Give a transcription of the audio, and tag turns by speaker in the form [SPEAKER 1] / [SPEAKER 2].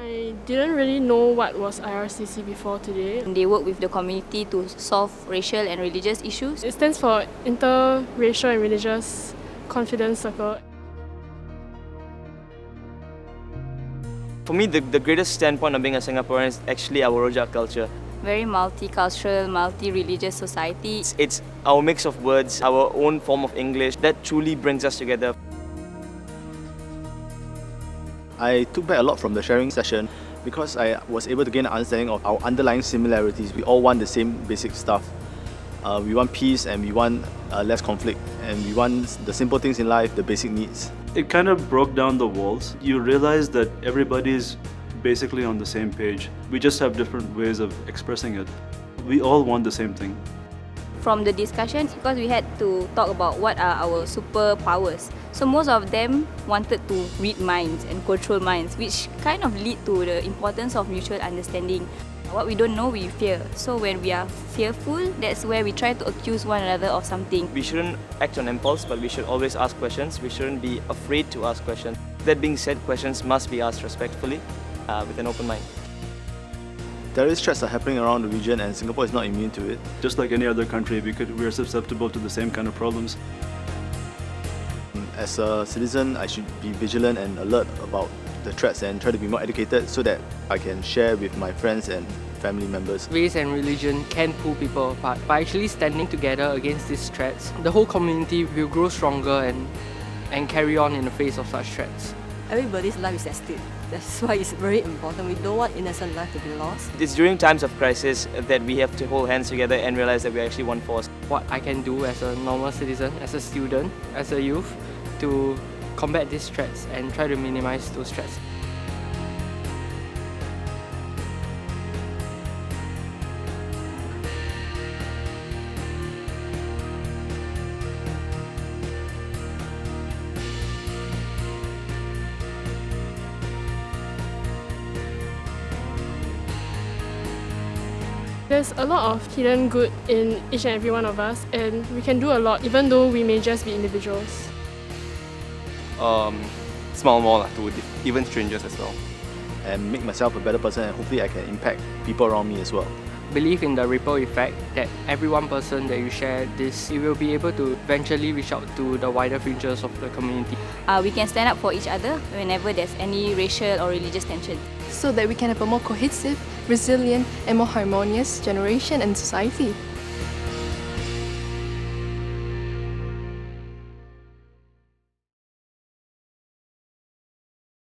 [SPEAKER 1] I didn't really know what was IRCC before today.
[SPEAKER 2] They work with the community to solve racial and religious issues.
[SPEAKER 1] It stands for Interracial and Religious Confidence Circle.
[SPEAKER 3] For me, the greatest standpoint of being a Singaporean is actually our Rojak culture.
[SPEAKER 2] Very multicultural, multi-religious society.
[SPEAKER 3] It's our mix of words, our own form of English that truly brings us together.
[SPEAKER 4] I took back a lot from the sharing session because I was able to gain an understanding of our underlying similarities. We all want the same basic stuff. We want peace and we want less conflict, and we want the simple things in life, the basic needs.
[SPEAKER 5] It kind of broke down the walls. You realize that everybody's basically on the same page. We just have different ways of expressing it. We all want the same thing.
[SPEAKER 2] From the discussions, because we had to talk about what are our superpowers. So most of them wanted to read minds and control minds, which kind of lead to the importance of mutual understanding. What we don't know, we fear. So when we are fearful, that's where we try to accuse one another of something.
[SPEAKER 3] We shouldn't act on impulse, but we should always ask questions. We shouldn't be afraid to ask questions. That being said, questions must be asked respectfully, with an open mind.
[SPEAKER 4] Terrorist threats are happening around the region and Singapore is not immune to it.
[SPEAKER 5] Just like any other country, we're susceptible to the same kind of problems.
[SPEAKER 4] As a citizen, I should be vigilant and alert about the threats and try to be more educated so that I can share with my friends and family members.
[SPEAKER 6] Race and religion can pull people apart. By actually standing together against these threats, the whole community will grow stronger and carry on in the face of such threats.
[SPEAKER 7] Everybody's life is at stake. That's why it's very important. We don't want innocent life to be lost.
[SPEAKER 3] It's during times of crisis that we have to hold hands together and realize that we're actually one force.
[SPEAKER 6] What I can do as a normal citizen, as a student, as a youth, to combat these threats and try to minimize those threats.
[SPEAKER 1] There's a lot of hidden good in each and every one of us, and we can do a lot even though we may just be individuals.
[SPEAKER 8] Smile more to even strangers as well.
[SPEAKER 4] And make myself a better person, and hopefully I can impact people around me as well.
[SPEAKER 6] Believe in the ripple effect, that every one person that you share this, you will be able to eventually reach out to the wider futures of the community.
[SPEAKER 2] We can stand up for each other whenever there's any racial or religious tension.
[SPEAKER 9] So that we can have a more cohesive, resilient and more harmonious generation and society.